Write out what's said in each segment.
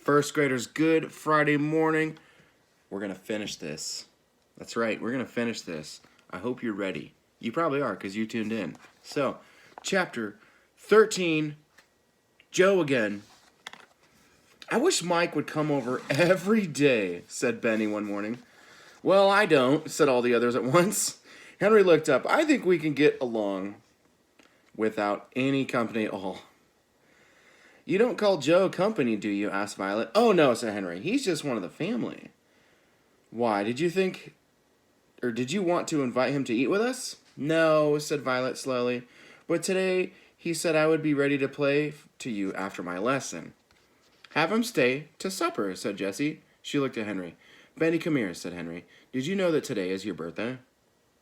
First graders, good Friday morning. We're going to finish this. That's right, we're going to finish this. I hope you're ready. You probably are because you tuned in. So, chapter 13, Joe again. I wish Mike would come over every day, said Benny one morning. Well, I don't, said all the others at once. Henry looked up. I think we can get along without any company at all. You don't call Joe company, do you? Asked Violet. Oh, no, said Henry. He's just one of the family. Why, did you want to invite him to eat with us? No, said Violet slowly. But today he said I would be ready to play to you after my lesson. Have him stay to supper, said Jessie. She looked at Henry. Benny, come here, said Henry. Did you know that today is your birthday?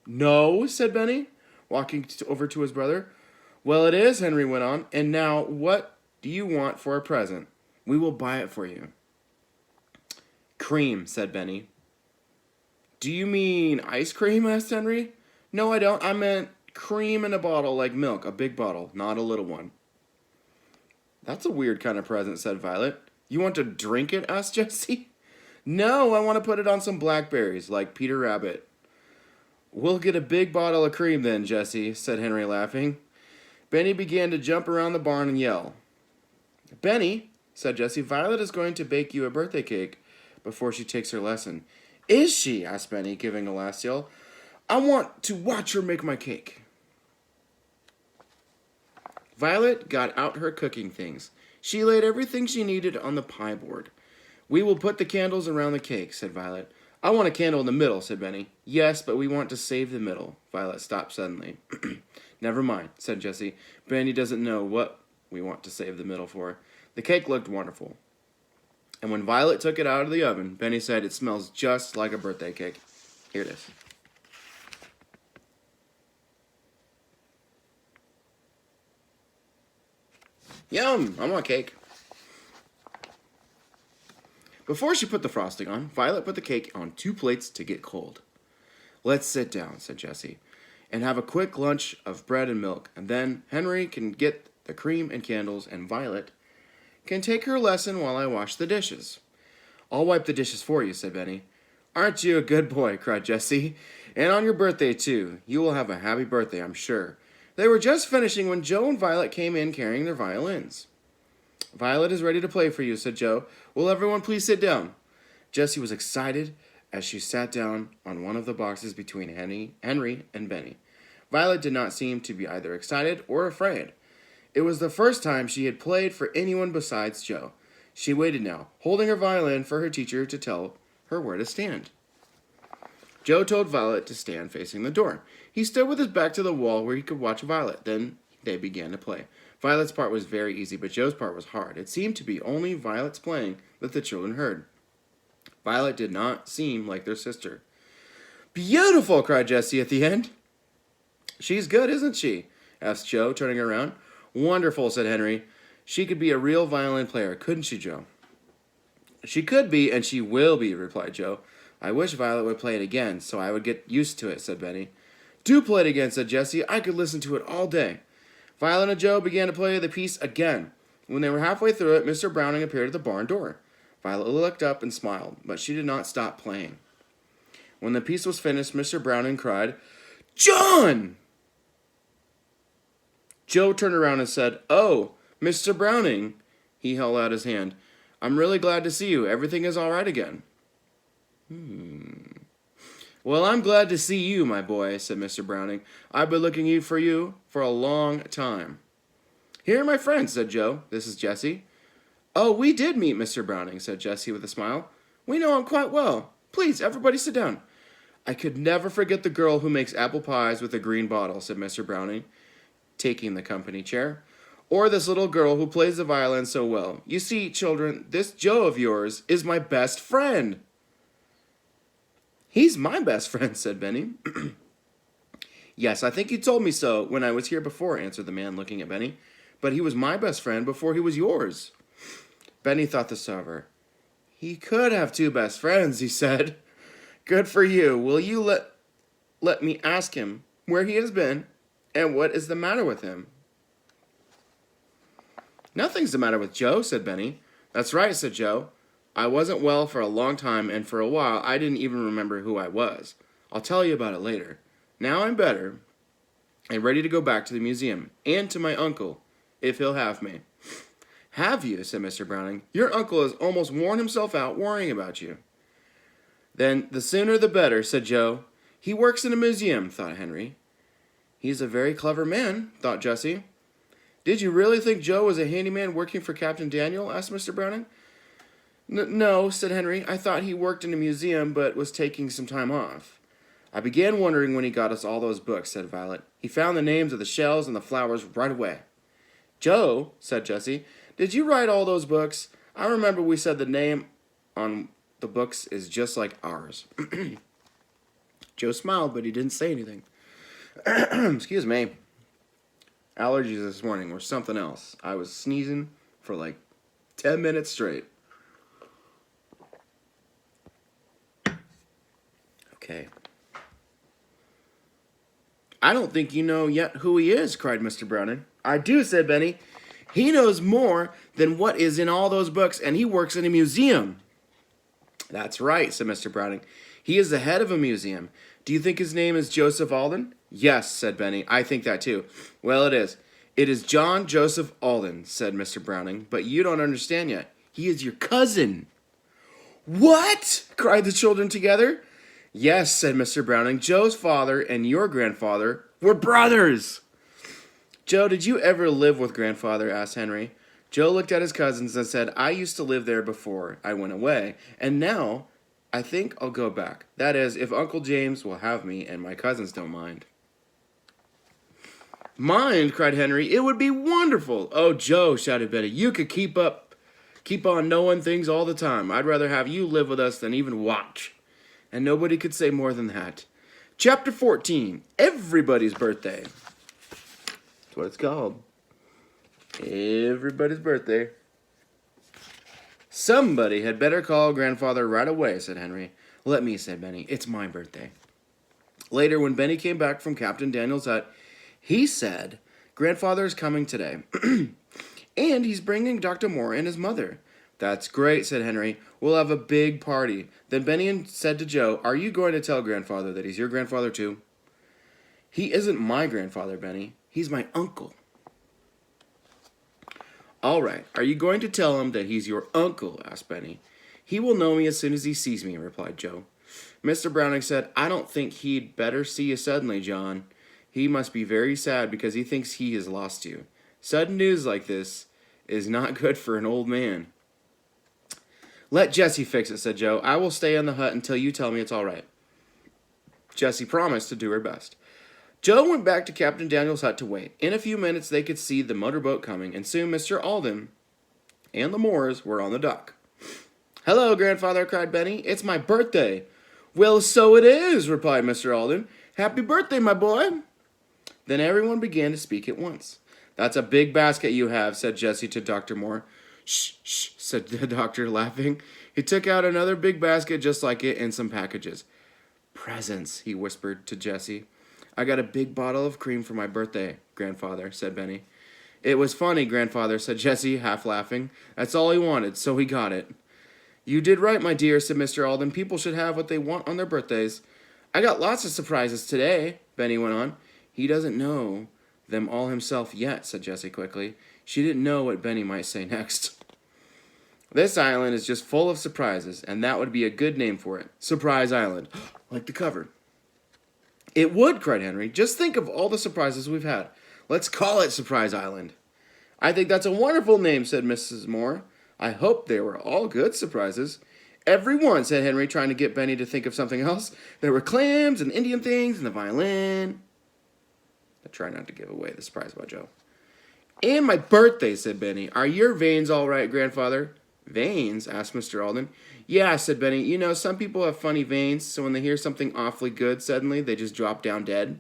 No, said Benny, walking over to his brother. Well, it is, Henry went on. And now, what do you want for a present? We will buy it for you. Cream, said Benny. Do you mean ice cream? Asked Henry. No, I don't. I meant cream in a bottle like milk, a big bottle, not a little one. That's a weird kind of present, said Violet. You want to drink it? Asked Jessie. No, I want to put it on some blackberries, like Peter Rabbit. We'll get a big bottle of cream then, Jessie, said Henry, laughing. Benny began to jump around the barn and yell. Benny, said Jessie, Violet is going to bake you a birthday cake before she takes her lesson. Is she? Asked Benny, giving a last yell. I want to watch her make my cake. Violet got out her cooking things. She laid everything she needed on the pie board. We will put the candles around the cake, said Violet. I want a candle in the middle, said Benny. Yes, but we want to save the middle. Violet stopped suddenly. Never mind, said Jessie. Benny doesn't know what we want to save the middle for. The cake looked wonderful. And when Violet took it out of the oven, Benny said, it smells just like a birthday cake. Here it is. Yum! I want cake. Before she put the frosting on, Violet put the cake on 2 plates to get cold. Let's sit down, said Jessie, and have a quick lunch of bread and milk, and then Henry can get the cream and candles, and Violet can take her lesson while I wash the dishes. I'll wipe the dishes for you, said Benny. Aren't you a good boy, cried Jessie. And on your birthday, too. You will have a happy birthday, I'm sure. They were just finishing when Joe and Violet came in carrying their violins. Violet is ready to play for you, said Joe. Will everyone please sit down? Jessie was excited as she sat down on one of the boxes between Henry and Benny. Violet did not seem to be either excited or afraid. It was the first time she had played for anyone besides Joe. She waited now, holding her violin for her teacher to tell her where to stand. Joe told Violet to stand facing the door. He stood with his back to the wall where he could watch Violet. Then they began to play. Violet's part was very easy, but Joe's part was hard. It seemed to be only Violet's playing that the children heard. Violet did not seem like their sister. Beautiful, cried Jessie at the end. She's good, isn't she? Asked Joe, turning around. Wonderful, said Henry. She could be a real violin player, couldn't she, Joe? She could be, and she will be, replied Joe. I wish Violet would play it again, so I would get used to it, said Benny. Do play it again, said Jessie. I could listen to it all day. Violet and Joe began to play the piece again. When they were halfway through it, Mr. Browning appeared at the barn door. Violet looked up and smiled, but she did not stop playing. When the piece was finished, Mr. Browning cried, John! Joe turned around and said, Oh, Mr. Browning. He held out his hand. I'm really glad to see you. Everything is all right again. Well, I'm glad to see you, my boy, said Mr. Browning. I've been looking for you for a long time. Here are my friends, said Joe. This is Jessie. Oh, we did meet Mr. Browning, said Jessie with a smile. We know him quite well. Please, everybody sit down. I could never forget the girl who makes apple pies with a green bottle, said Mr. Browning, taking the company chair. Or this little girl who plays the violin so well. You see, children, this Joe of yours is my best friend. He's my best friend, said Benny. Yes, I think you told me so when I was here before, answered the man, looking at Benny. But he was my best friend before he was yours. Benny thought this over. He could have 2 best friends, he said. Good for you. Will you let me ask him where he has been and what is the matter with him? Nothing's the matter with Joe, said Benny. That's right, said Joe. I wasn't well for a long time, and for a while I didn't even remember who I was. I'll tell you about it later. Now I'm better and ready to go back to the museum, and to my uncle, if he'll have me. Have you? Said Mr. Browning. Your uncle has almost worn himself out worrying about you. Then the sooner the better, said Joe. He works in a museum, thought Henry. He's a very clever man, thought Jessie. Did you really think Joe was a handyman working for Captain Daniel? Asked Mr. Browning. No, said Henry. I thought he worked in a museum but was taking some time off. I began wondering when he got us all those books, said Violet. He found the names of the shells and the flowers right away. Joe, said Jessie, did you write all those books? I remember we said the name on the books is just like ours. Joe smiled, but he didn't say anything. Excuse me. Allergies this morning were something else. I was sneezing for like 10 minutes straight. Okay. I don't think you know yet who he is, cried Mr. Browning. I do, said Benny. He knows more than what is in all those books, and he works in a museum. That's right, said Mr. Browning. He is the head of a museum. Do you think his name is Joseph Alden? Yes, said Benny. I think that too. Well, it is. It is John Joseph Alden, said Mr. Browning. But you don't understand yet. He is your cousin. What? Cried the children together. Yes, said Mr. Browning. Joe's father and your grandfather were brothers. Joe, did you ever live with grandfather? Asked Henry. Joe looked at his cousins and said, I used to live there before I went away, and now I think I'll go back. That is, if Uncle James will have me and my cousins don't mind. Mind, cried Henry. It would be wonderful. Oh, Joe, shouted Betty, you could keep on knowing things all the time. I'd rather have you live with us than even watch. And nobody could say more than that. Chapter 14, Everybody's Birthday. That's what it's called. Everybody's birthday. Somebody had better call Grandfather right away, said Henry. Let me, said Benny. It's my birthday. Later, when Benny came back from Captain Daniel's hut, he said, Grandfather is coming today. And he's bringing Dr. Moore and his mother. That's great, said Henry. We'll have a big party. Then Benny said to Joe, Are you going to tell Grandfather that he's your grandfather too? He isn't my grandfather, Benny. He's my uncle. All right. Are you going to tell him that he's your uncle? Asked Benny. He will know me as soon as he sees me, replied Joe. Mr. Browning said, I don't think he'd better see you suddenly, John. He must be very sad because he thinks he has lost you. Sudden news like this is not good for an old man. Let Jessie fix it, said Joe. I will stay in the hut until you tell me it's all right. Jessie promised to do her best. Joe went back to Captain Daniel's hut to wait. In a few minutes they could see the motorboat coming, and soon Mr. Alden and the Moores were on the dock. Hello, Grandfather, cried Benny. It's my birthday. Well, so it is, replied Mr. Alden. Happy birthday, my boy. Then everyone began to speak at once. That's a big basket you have, said Jessie to Dr. Moore. Shh, shh, said the doctor, laughing. He took out another big basket just like it and some packages. Presents, he whispered to Jessie. I got a big bottle of cream for my birthday, Grandfather, said Benny. It was funny, Grandfather, said Jessie, half laughing. That's all he wanted, so he got it. You did right, my dear, said Mr. Alden. People should have what they want on their birthdays. I got lots of surprises today, Benny went on. He doesn't know them all himself yet, said Jessie quickly. She didn't know what Benny might say next. This island is just full of surprises, and that would be a good name for it. Surprise Island. Like the cover. It would, cried Henry. Just think of all the surprises we've had. Let's call it Surprise Island. I think that's a wonderful name, said Mrs. Moore. I hope they were all good surprises. Every one, said Henry, trying to get Benny to think of something else. There were clams and Indian things and the violin. I try not to give away the surprise about Joe. And my birthday, said Benny. Are your veins all right, Grandfather? Veins? Asked Mr. Alden. Yeah, said Benny. You know, some people have funny veins, so when they hear something awfully good, suddenly they just drop down dead.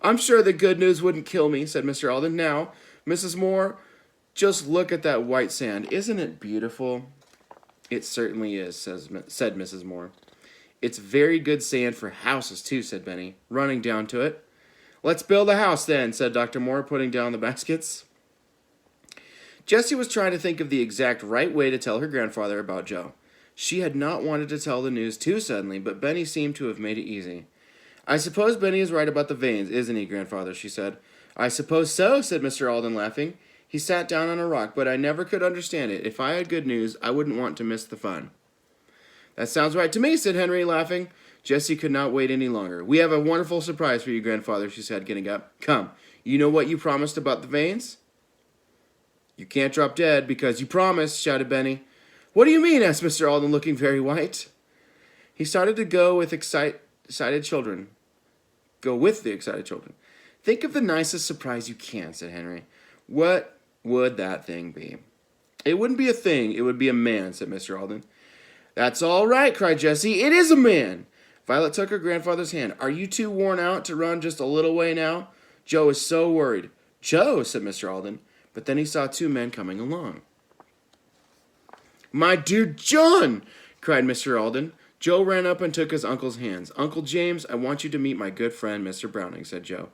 I'm sure the good news wouldn't kill me, said Mr. Alden. Now, Mrs. Moore, just look at that white sand. Isn't it beautiful? It certainly is, said Mrs. Moore. It's very good sand for houses, too, said Benny, running down to it. Let's build a house, then, said Dr. Moore, putting down the baskets. Jessie was trying to think of the exact right way to tell her grandfather about Joe. She had not wanted to tell the news too suddenly, but Benny seemed to have made it easy. I suppose Benny is right about the veins, isn't he, grandfather, she said. I suppose so, said Mr. Alden, laughing. He sat down on a rock, but I never could understand it. If I had good news, I wouldn't want to miss the fun. That sounds right to me, said Henry, laughing. Jessie could not wait any longer. We have a wonderful surprise for you, grandfather, she said, getting up. Come, you know what you promised about the veins? You can't drop dead because you promised, shouted Benny. What do you mean? Asked Mr. Alden, looking very white. He started to go with excited children. Go with the excited children. Think of the nicest surprise you can, said Henry. What would that thing be? It wouldn't be a thing, it would be a man, said Mr. Alden. That's all right, cried Jessie. It is a man. Violet took her grandfather's hand. Are you too worn out to run just a little way now? Joe is so worried. Joe, said Mr. Alden, but then he saw two men coming along. My dear John, cried Mr. Alden. Joe ran up and took his uncle's hands. Uncle James, I want you to meet my good friend, Mr. Browning, said Joe.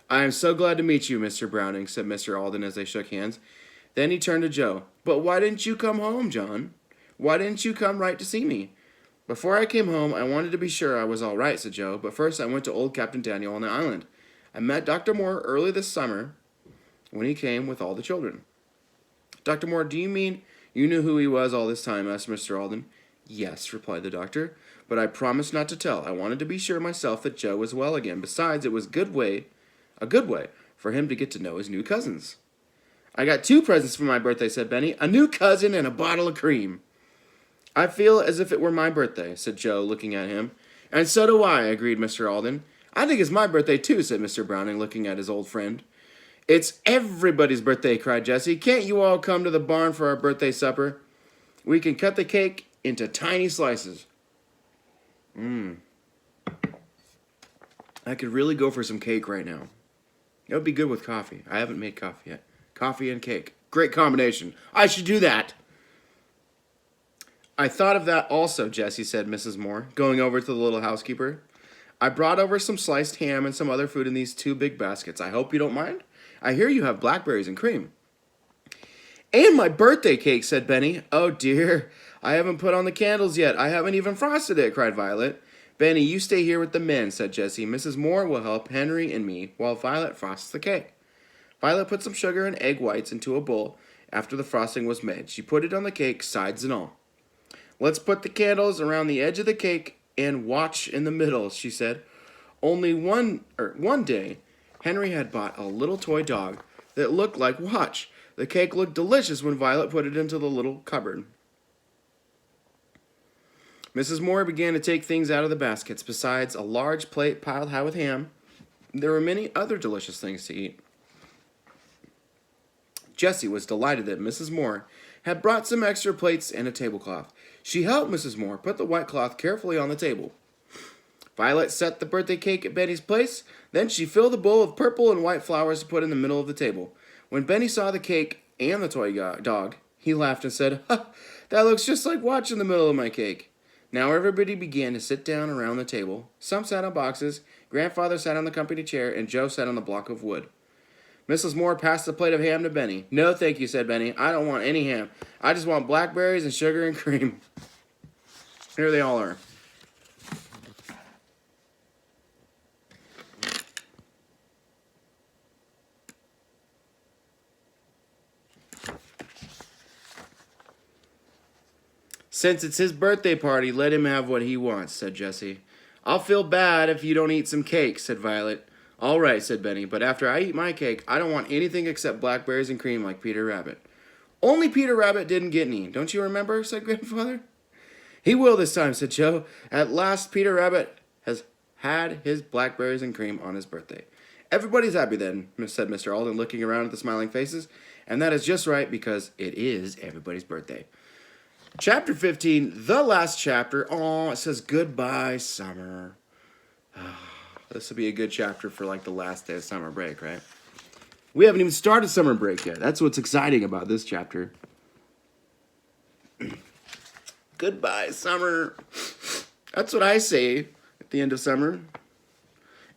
I am so glad to meet you, Mr. Browning, said Mr. Alden as they shook hands. Then he turned to Joe. But why didn't you come home, John? Why didn't you come right to see me? Before I came home, I wanted to be sure I was all right, said Joe, but first I went to old Captain Daniel on the island. I met Dr. Moore early this summer when he came with all the children. Dr. Moore, do you mean you knew who he was all this time? Asked Mr. Alden. Yes, replied the doctor, but I promised not to tell. I wanted to be sure myself that Joe was well again. Besides, it was a good way for him to get to know his new cousins. I got 2 presents for my birthday, said Benny, a new cousin and a bottle of cream. I feel as if it were my birthday, said Joe, looking at him. And so do I, agreed Mr. Alden. I think it's my birthday too, said Mr. Browning, looking at his old friend. It's everybody's birthday, cried Jessie. Can't you all come to the barn for our birthday supper? We can cut the cake into tiny slices. I could really go for some cake right now. It would be good with coffee. I haven't made coffee yet. Coffee and cake. Great combination. I should do that. I thought of that also, Jessie, said Mrs. Moore, going over to the little housekeeper. I brought over some sliced ham and some other food in these 2 big baskets. I hope you don't mind. I hear you have blackberries and cream. And my birthday cake, said Benny. Oh, dear. I haven't put on the candles yet. I haven't even frosted it, cried Violet. Benny, you stay here with the men, said Jessie. Mrs. Moore will help Henry and me while Violet frosts the cake. Violet put some sugar and egg whites into a bowl after the frosting was made. She put it on the cake, sides and all. Let's put the candles around the edge of the cake and watch in the middle, she said. Only one day, Henry had bought a little toy dog that looked like Watch. The cake looked delicious when Violet put it into the little cupboard. Mrs. Moore began to take things out of the baskets. Besides a large plate piled high with ham, there were many other delicious things to eat. Jessie was delighted that Mrs. Moore had brought some extra plates and a tablecloth. She helped Mrs. Moore put the white cloth carefully on the table. Violet set the birthday cake at Benny's place. Then she filled the bowl of purple and white flowers to put in the middle of the table. When Benny saw the cake and the toy dog, he laughed and said, that looks just like Watch in the middle of my cake. Now everybody began to sit down around the table. Some sat on boxes, Grandfather sat on the company chair, and Joe sat on the block of wood. Mrs. Moore passed the plate of ham to Benny. No, thank you, said Benny. I don't want any ham. I just want blackberries and sugar and cream. Here they all are. Since it's his birthday party, let him have what he wants, said Jessie. I'll feel bad if you don't eat some cake, said Violet. All right, said Benny, but after I eat my cake, I don't want anything except blackberries and cream like Peter Rabbit. Only Peter Rabbit didn't get any, don't you remember, said Grandfather. He will this time, said Joe. At last, Peter Rabbit has had his blackberries and cream on his birthday. Everybody's happy then, said Mr. Alden, looking around at the smiling faces. And that is just right, because it is everybody's birthday. Chapter 15, the last chapter. Oh, it says goodbye, summer. This will be a good chapter for like the last day of summer break, right? We haven't even started summer break yet. That's what's exciting about this chapter. Goodbye, summer. That's what I say at the end of summer.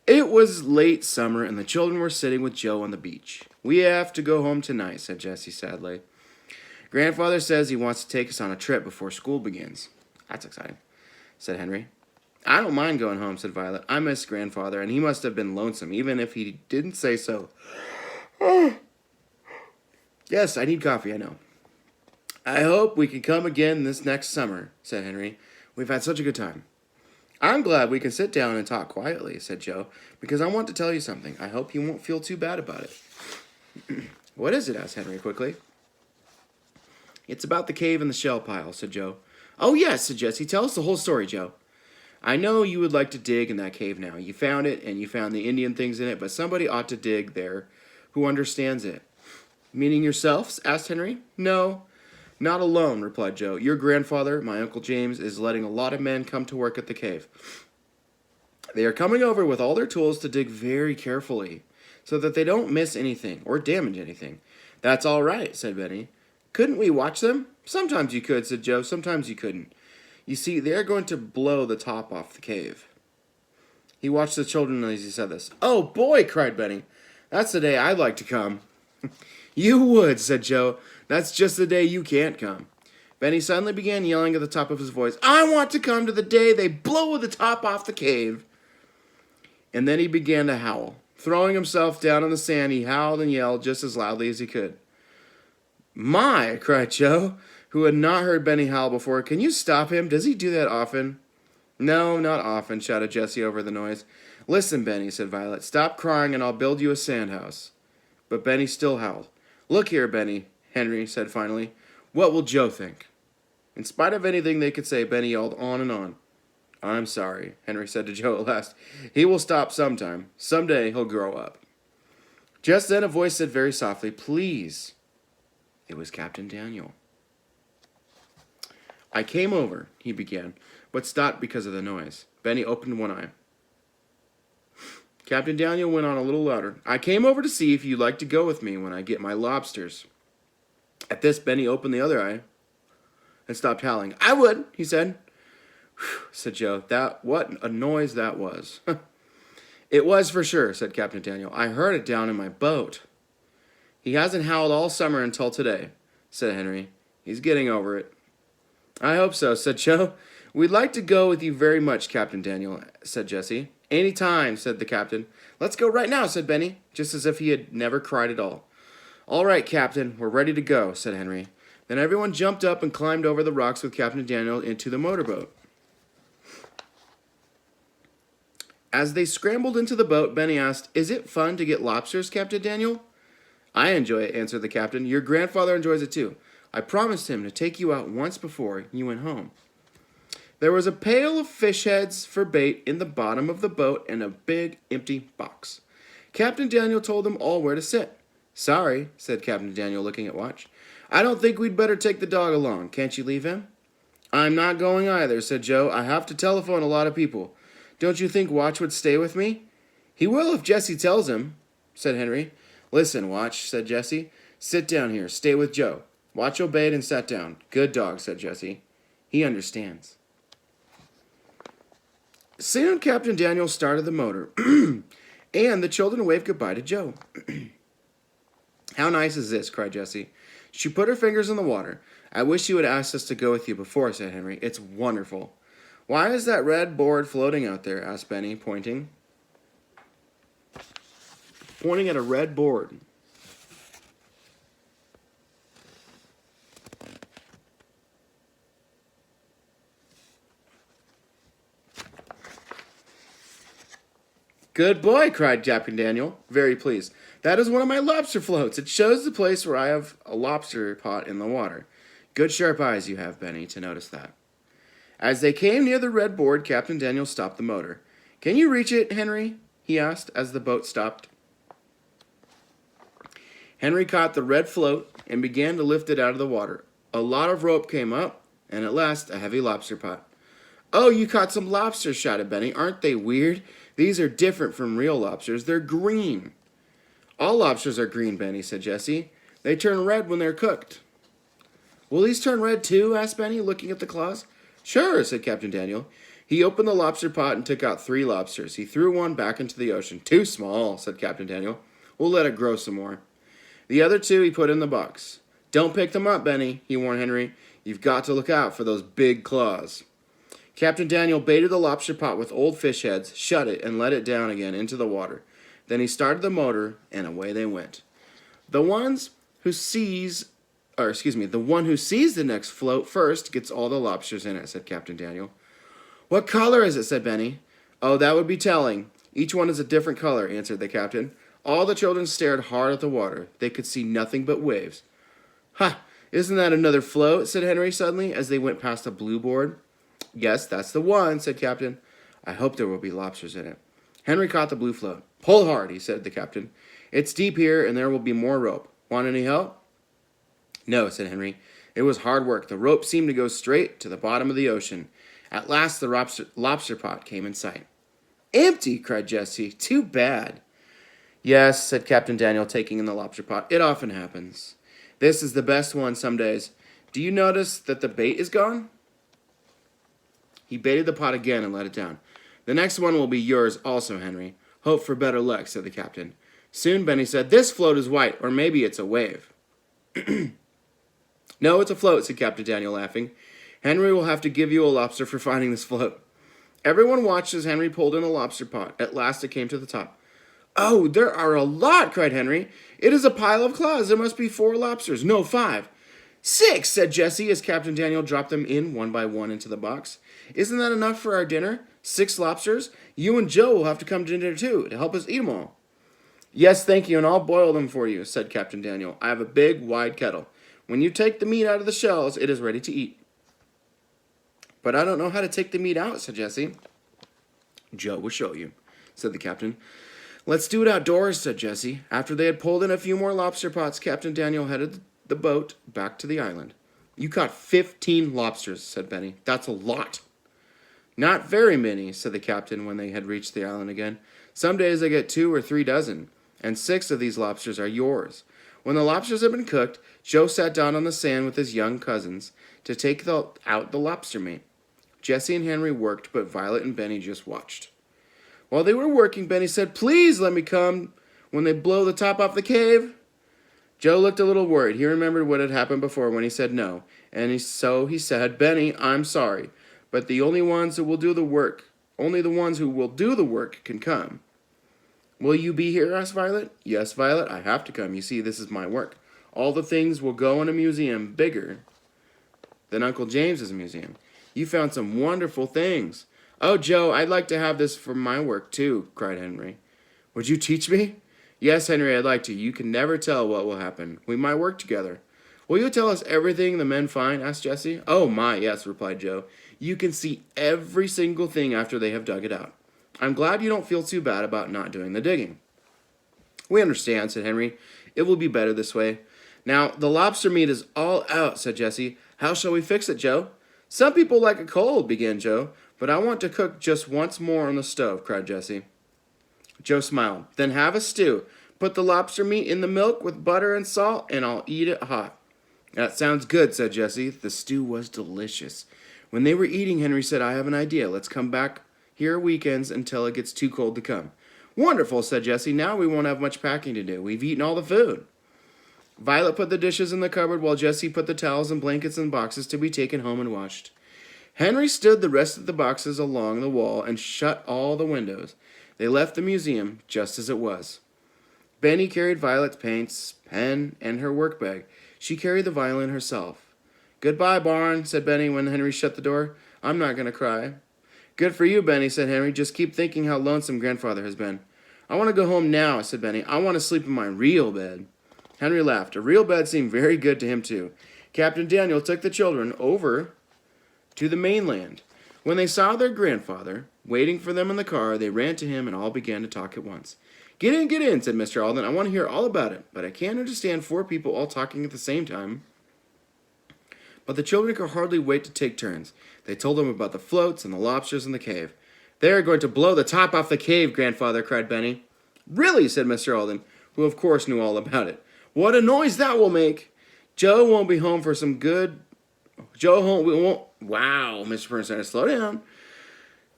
It was late summer, and the children were sitting with Joe on the beach. We have to go home tonight, said Jessie sadly. Grandfather says he wants to take us on a trip before school begins. That's exciting, said Henry. I don't mind going home, said Violet. I miss Grandfather, and he must have been lonesome, even if he didn't say so. Yes, I need coffee, I know. I hope we can come again this next summer, said Henry. We've had such a good time. I'm glad we can sit down and talk quietly, said Joe, because I want to tell you something. I hope you won't feel too bad about it. What is it? Asked Henry quickly. It's about the cave and the shell pile, said Joe. Oh, yes, said Jessie. Tell us the whole story, Joe. I know you would like to dig in that cave now. You found it, and you found the Indian things in it, but somebody ought to dig there who understands it. Meaning yourselves? Asked Henry. No, not alone, replied Joe. Your grandfather, my Uncle James, is letting a lot of men come to work at the cave. They are coming over with all their tools to dig very carefully, so that they don't miss anything or damage anything. That's all right, said Benny. Couldn't we watch them? Sometimes you could, said Joe. Sometimes you couldn't. You see, they're going to blow the top off the cave. He watched the children as he said this. Oh, boy, cried Benny. That's the day I'd like to come. You would, said Joe. That's just the day you can't come. Benny suddenly began yelling at the top of his voice, I want to come to the day they blow the top off the cave. And then he began to howl. Throwing himself down on the sand, he howled and yelled just as loudly as he could. My, cried Joe, who had not heard Benny howl before. Can you stop him? Does he do that often? No, not often, shouted Jessie over the noise. Listen, Benny, said Violet. Stop crying and I'll build you a sand house. But Benny still howled. Look here, Benny, Henry said finally. What will Joe think? In spite of anything they could say, Benny yelled on and on. I'm sorry, Henry said to Joe at last. He will stop sometime. Someday he'll grow up. Just then a voice said very softly, Please. It was Captain Daniel. I came over, he began, but stopped because of the noise. Benny opened one eye. Captain Daniel went on a little louder. I came over to see if you'd like to go with me when I get my lobsters. At this, Benny opened the other eye and stopped howling. I would, he said. Whew, said Joe. What a noise that was. It was for sure, said Captain Daniel. I heard it down in my boat. He hasn't howled all summer until today, said Henry. He's getting over it. I hope so, said Joe. We'd like to go with you very much, Captain Daniel, said Jessie. Any time, said the captain. Let's go right now, said Benny, just as if he had never cried at all. All right, Captain, we're ready to go, said Henry. Then everyone jumped up and climbed over the rocks with Captain Daniel into the motorboat. As they scrambled into the boat, Benny asked, Is it fun to get lobsters, Captain Daniel? I enjoy it, answered the captain. Your grandfather enjoys it too. I promised him to take you out once before you went home. There was a pail of fish heads for bait in the bottom of the boat and a big empty box. Captain Daniel told them all where to sit. Sorry, said Captain Daniel, looking at watch. I don't think we'd better take the dog along. Can't you leave him? I'm not going either, said Joe. I have to telephone a lot of people. Don't you think Watch would stay with me? He will if Jessie tells him, said Henry. Listen, Watch, said Jessie. Sit down here. Stay with Joe. Watch obeyed and sat down. Good dog, said Jessie. He understands. Soon Captain Daniel started the motor, and the children waved goodbye to Joe. How nice is this, cried Jessie. She put her fingers in the water. I wish you had asked us to go with you before, said Henry. It's wonderful. Why is that red board floating out there, asked Benny, pointing at a red board. Good boy, cried Captain Daniel, very pleased. That is one of my lobster floats. It shows the place where I have a lobster pot in the water. Good sharp eyes you have, Benny, to notice that. As they came near the red board, Captain Daniel stopped the motor. Can you reach it, Henry? He asked as the boat stopped. Henry caught the red float and began to lift it out of the water. A lot of rope came up, and at last a heavy lobster pot. Oh, you caught some lobsters, shouted Benny. Aren't they weird? These are different from real lobsters. They're green. All lobsters are green, Benny, said Jessie. They turn red when they're cooked. Will these turn red too? Asked Benny, looking at the claws. Sure, said Captain Daniel. He opened the lobster pot and took out 3 lobsters. He threw one back into the ocean. Too small, said Captain Daniel. We'll let it grow some more. The other 2 he put in the box. Don't pick them up, Benny, he warned Henry. You've got to look out for those big claws. Captain Daniel baited the lobster pot with old fish heads, shut it, and let it down again into the water. Then he started the motor, and away they went. The one who sees the next float first gets all the lobsters in it, said Captain Daniel. What color is it, said Benny. Oh, that would be telling. Each one is a different color, answered the captain. All the children stared hard at the water. They could see nothing but waves. Ha! Isn't that another float? Said Henry suddenly as they went past a blue board. Yes, that's the one, said Captain. I hope there will be lobsters in it. Henry caught the blue float. Pull hard, he said to the captain. It's deep here, and there will be more rope. Want any help? No, said Henry. It was hard work. The rope seemed to go straight to the bottom of the ocean. At last the lobster pot came in sight. Empty, cried Jessie. Too bad. Yes, said Captain Daniel, taking in the lobster pot. It often happens. This is the best one some days. Do you notice that the bait is gone? He baited the pot again and let it down. The next one will be yours also, Henry. Hope for better luck, said the captain. Soon Benny said, This float is white, or maybe it's a wave. No, it's a float, said Captain Daniel, laughing. Henry will have to give you a lobster for finding this float. Everyone watched as Henry pulled in the lobster pot. At last it came to the top. Oh, there are a lot, cried Henry. It is a pile of claws. There must be 4 lobsters. No, 5. 6, said Jessie as Captain Daniel dropped them in one by one into the box. Isn't that enough for our dinner? 6 lobsters? You and Joe will have to come to dinner too, to help us eat them all. Yes, thank you, and I'll boil them for you, said Captain Daniel. I have a big, wide kettle. When you take the meat out of the shells, it is ready to eat. But I don't know how to take the meat out, said Jessie. Joe will show you, said the captain. Let's do it outdoors, said Jessie. After they had pulled in a few more lobster pots, Captain Daniel headed the boat back to the island. You caught 15 lobsters, said Benny. That's a lot. Not very many, said the captain when they had reached the island again. Some days I get 2 or 3 dozen, and 6 of these lobsters are yours. When the lobsters had been cooked, Joe sat down on the sand with his young cousins to take out the lobster meat. Jessie and Henry worked, but Violet and Benny just watched. While they were working, Benny said, Please let me come when they blow the top off the cave. Joe looked a little worried. He remembered what had happened before when he said no, and so he said, Benny, I'm sorry, but the only ones who will do the work can come. Will you be here? Asked Violet. Yes, Violet, I have to come. You see, this is my work. All the things will go in a museum bigger than Uncle James's museum. You found some wonderful things. Oh, Joe, I'd like to have this for my work, too, cried Henry. Would you teach me? Yes, Henry, I'd like to. You can never tell what will happen. We might work together. Will you tell us everything the men find? Asked Jessie. Oh, my, yes, replied Joe. You can see every single thing after they have dug it out. I'm glad you don't feel too bad about not doing the digging. We understand, said Henry. It will be better this way. Now, the lobster meat is all out, said Jessie. How shall we fix it, Joe? Some people like it cold, began Joe. But I want to cook just once more on the stove, cried Jessie. Joe smiled. Then have a stew. Put the lobster meat in the milk with butter and salt, and I'll eat it hot. That sounds good, said Jessie. The stew was delicious. When they were eating, Henry said, I have an idea. Let's come back here weekends until it gets too cold to come. Wonderful, said Jessie. Now we won't have much packing to do. We've eaten all the food. Violet put the dishes in the cupboard while Jessie put the towels and blankets in boxes to be taken home and washed. Henry stood the rest of the boxes along the wall and shut all the windows. They left the museum just as it was. Benny carried Violet's paints, pen, and her work bag. She carried the violin herself. Goodbye, Barn, said Benny when Henry shut the door. I'm not going to cry. Good for you, Benny, said Henry. Just keep thinking how lonesome Grandfather has been. I want to go home now, said Benny. I want to sleep in my real bed. Henry laughed. A real bed seemed very good to him, too. Captain Daniel took the children over to the mainland. When they saw their grandfather waiting for them in the car, they ran to him and all began to talk at once. Get in, said Mr. Alden. I want to hear all about it, but I can't understand 4 people all talking at the same time. But the children could hardly wait to take turns. They told him about the floats and the lobsters in the cave. They are going to blow the top off the cave, Grandfather, cried Benny. Really, said Mr. Alden, who of course knew all about it. What a noise that will make! Joe won't be home for some good... Wow, Mr. Bernstein, slow down.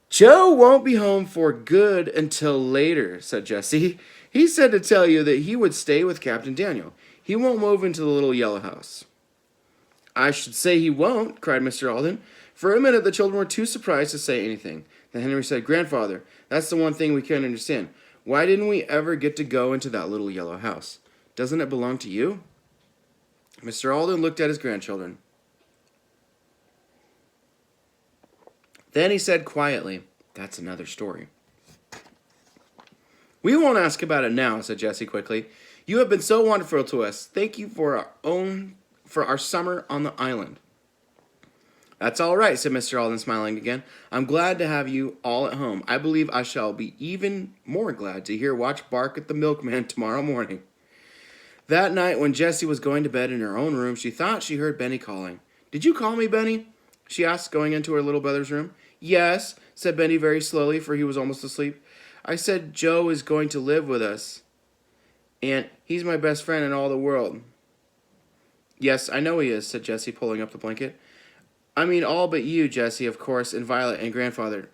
Joe won't be home for good until later, said Jessie. He said to tell you that he would stay with Captain Daniel. He won't move into the little yellow house. I should say he won't, cried Mr. Alden. For a minute, the children were too surprised to say anything. Then Henry said, Grandfather, that's the one thing we can't understand. Why didn't we ever get to go into that little yellow house? Doesn't it belong to you? Mr. Alden looked at his grandchildren. Then he said quietly, That's another story. We won't ask about it now, said Jessie quickly. You have been so wonderful to us. Thank you for our summer on the island. That's all right, said Mr. Alden, smiling again. I'm glad to have you all at home. I believe I shall be even more glad to hear Watch bark at the milkman tomorrow morning. That night, when Jessie was going to bed in her own room, she thought she heard Benny calling. Did you call me, Benny? She asked, going into her little brother's room. Yes, said Benny very slowly, for he was almost asleep. I said Joe is going to live with us, and he's my best friend in all the world. Yes, I know he is, said Jessie, pulling up the blanket. I mean all but you, Jessie, of course, and Violet and Grandfather.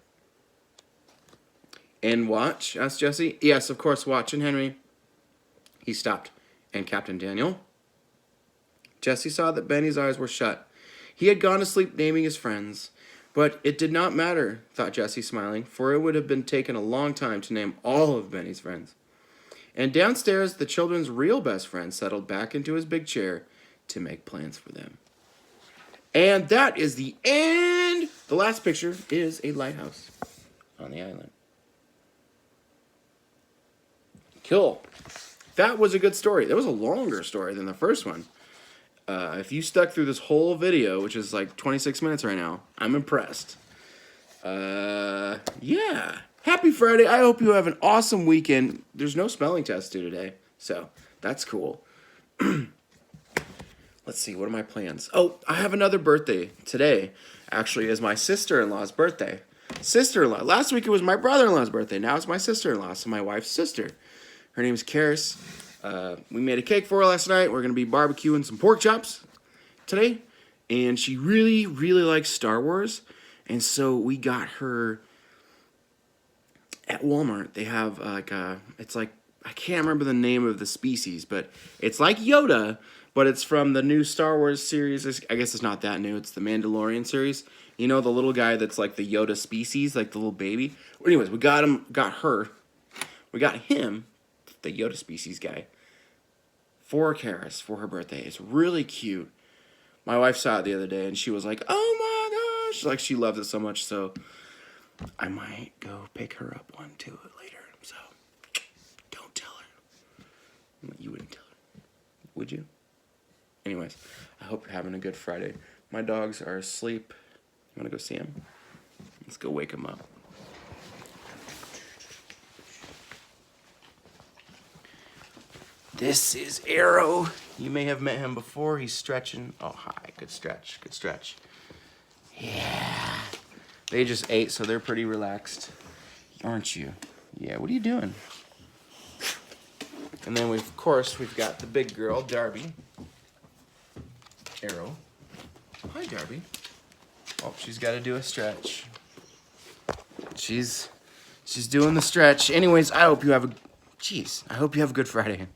And Watch? Asked Jessie. Yes, of course, Watch and Henry. He stopped. And Captain Daniel? Jessie saw that Benny's eyes were shut. He had gone to sleep naming his friends. But it did not matter, thought Jessie, smiling, for it would have been taken a long time to name all of Benny's friends. And downstairs, the children's real best friend settled back into his big chair to make plans for them. And that is the end. The last picture is a lighthouse on the island. Cool. That was a good story. That was a longer story than the first one. If you stuck through this whole video, which is like 26 minutes right now, I'm impressed. Yeah. Happy Friday. I hope you have an awesome weekend. There's no spelling test due today, so that's cool. Let's see, what are my plans? Oh, I have another birthday today. Actually, is my sister-in-law's birthday. Sister-in-law. Last week it was my brother-in-law's birthday. Now it's my sister-in-law, so my wife's sister. Her name's Karis. We made a cake for her last night. We're going to be barbecuing some pork chops today. And she really, really likes Star Wars. And so we got her at Walmart. They have it's like, I can't remember the name of the species, but it's like Yoda, but it's from the new Star Wars series. I guess it's not that new. It's the Mandalorian series. You know, the little guy that's like the Yoda species, like the little baby. Anyways, we got him, got her. We got him, the Yoda species guy, for Karis for her birthday. It's really cute. My wife saw it the other day, and she was like, oh my gosh. Like, she loves it so much, so I might go pick her up one too later. So, don't tell her. You wouldn't tell her, would you? Anyways, I hope you're having a good Friday. My dogs are asleep. You want to go see them? Let's go wake them up. This is Arrow. You may have met him before. He's stretching. Oh, hi. Good stretch. Good stretch. Yeah. They just ate, so they're pretty relaxed. Aren't you? Yeah, what are you doing? And then, of course, we've got the big girl, Darby. Arrow. Hi, Darby. Oh, she's got to do a stretch. She's doing the stretch. Anyways, I hope you have a... I hope you have a good Friday.